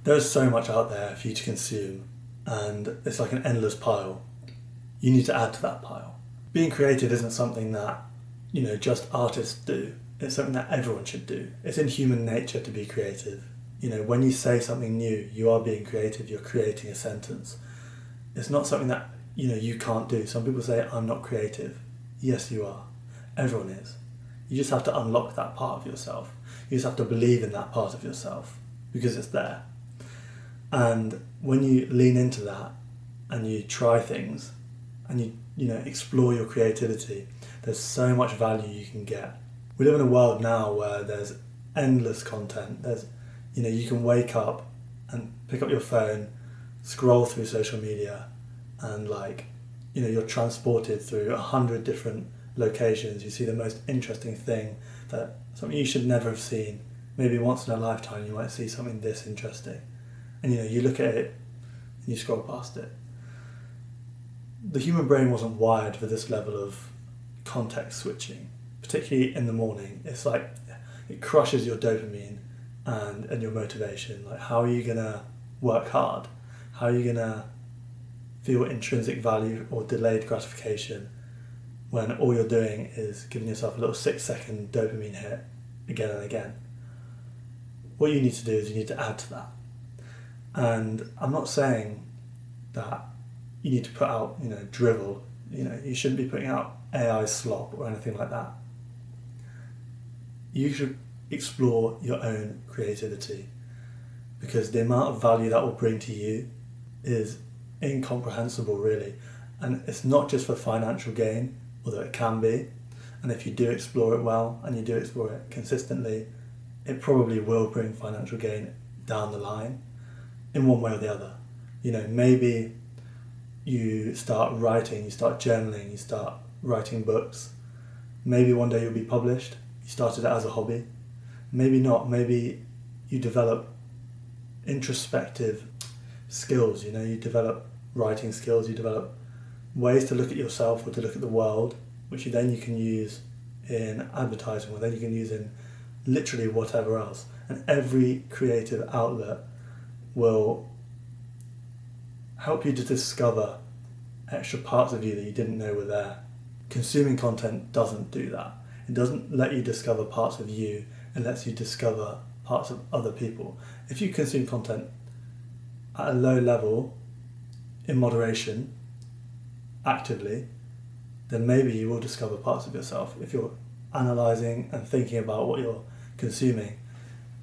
There's so much out there for you to consume, and it's like an endless pile. You need to add to that pile. Being creative isn't something that, just artists do. It's something that everyone should do. It's in human nature to be creative. When you say something new, you are being creative, you're creating a sentence. It's not something that, you can't do. Some people say, I'm not creative. Yes, you are. Everyone is. You just have to unlock that part of yourself. You just have to believe in that part of yourself because it's there. And when you lean into that and you try things and you explore your creativity, there's so much value you can get. We live in a world now where there's endless content. There's, you can wake up and pick up your phone, scroll through social media, and you're transported through 100 different locations. You see the most interesting thing, that something you should never have seen. Maybe once in a lifetime you might see something this interesting. And you look at it and you scroll past it. The human brain wasn't wired for this level of context switching, particularly in the morning. It's like it crushes your dopamine and your motivation. Like, how are you going to work hard? How are you going to feel intrinsic value or delayed gratification when all you're doing is giving yourself a little 6-second dopamine hit again and again? What you need to do is you need to add to that. And I'm not saying that you need to put out, drivel. You shouldn't be putting out AI slop or anything like that. You should explore your own creativity, because the amount of value that will bring to you is incomprehensible, really. And it's not just for financial gain, although it can be. And if you do explore it well and you do explore it consistently, it probably will bring financial gain down the line in one way or the other. Maybe you start writing, you start journaling, you start writing books. Maybe one day you'll be published. You started it as a hobby. Maybe not. Maybe you develop introspective skills. You develop writing skills. You develop ways to look at yourself or to look at the world, which you can use in advertising, or then you can use in literally whatever else. And every creative outlet will help you to discover extra parts of you that you didn't know were there. Consuming content doesn't do that. It doesn't let you discover parts of you. It lets you discover parts of other people. If you consume content at a low level, in moderation, actively, then maybe you will discover parts of yourself. If you're analysing and thinking about what you're consuming,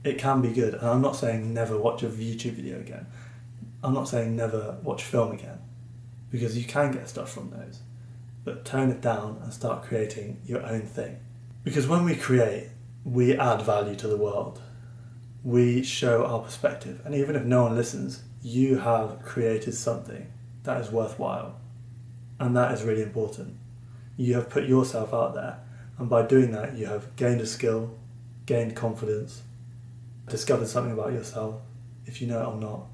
it can be good. And I'm not saying never watch a YouTube video again. I'm not saying never watch film again, because you can get stuff from those. But tone it down and start creating your own thing. Because when we create, we add value to the world. We show our perspective. And even if no one listens, you have created something that is worthwhile. And that is really important. You have put yourself out there. And by doing that, you have gained a skill, gained confidence, discovered something about yourself, if you know it or not.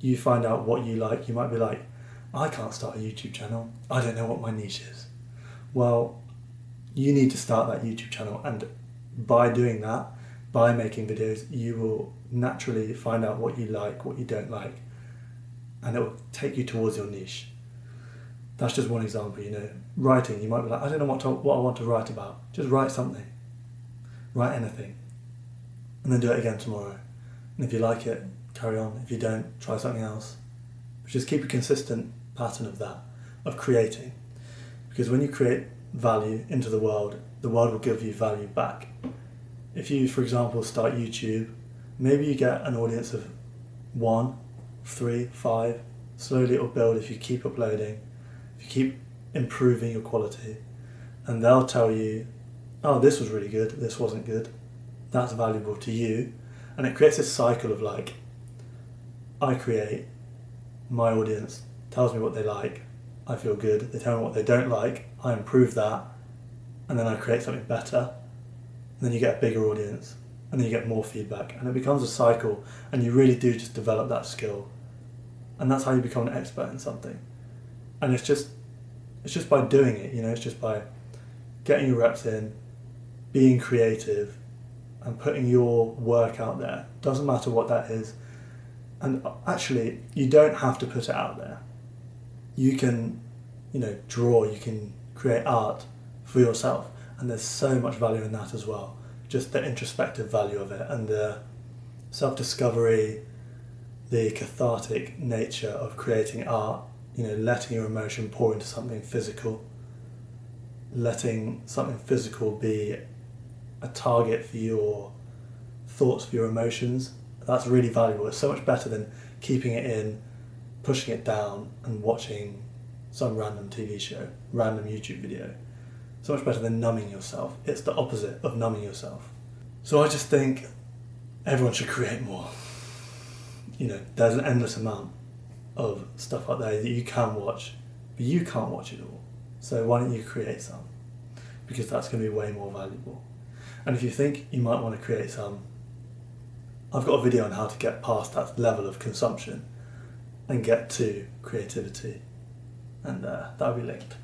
You find out what you like. You might be like, I can't start a YouTube channel. I don't know what my niche is. Well, you need to start that YouTube channel, and by doing that, by making videos, you will naturally find out what you like, what you don't like, and it will take you towards your niche. That's just one example. Writing, you might be like, I don't know what I want to write about. Just write something. Write anything. And then do it again tomorrow. And if you like it, carry on. If you don't, try something else. But just keep a consistent pattern of that, of creating. Because when you create value into the world will give you value back. If you, for example, start YouTube, maybe you get an audience of 1, 3, 5. Slowly it will build if you keep uploading, if you keep improving your quality. And they'll tell you, oh, this was really good, this wasn't good. That's valuable to you. And it creates this cycle of I create, my audience tells me what they like, I feel good, they tell me what they don't like, I improve that, and then I create something better, and then you get a bigger audience, and then you get more feedback, and it becomes a cycle, and you really do just develop that skill. And that's how you become an expert in something. And it's just by doing it, it's just by getting your reps in, being creative, and putting your work out there. Doesn't matter what that is. And actually, you don't have to put it out there. You can, draw, you can create art for yourself. And there's so much value in that as well. Just the introspective value of it and the self-discovery, the cathartic nature of creating art, letting your emotion pour into something physical, letting something physical be a target for your thoughts, for your emotions. That's really valuable. It's so much better than keeping it in, pushing it down and watching some random TV show, random YouTube video. So much better than numbing yourself. It's the opposite of numbing yourself. So I just think everyone should create more. There's an endless amount of stuff out there that you can watch, but you can't watch it all. So why don't you create some? Because that's going to be way more valuable. And if you think you might want to create some, I've got a video on how to get past that level of consumption and get to creativity, and that'll be linked.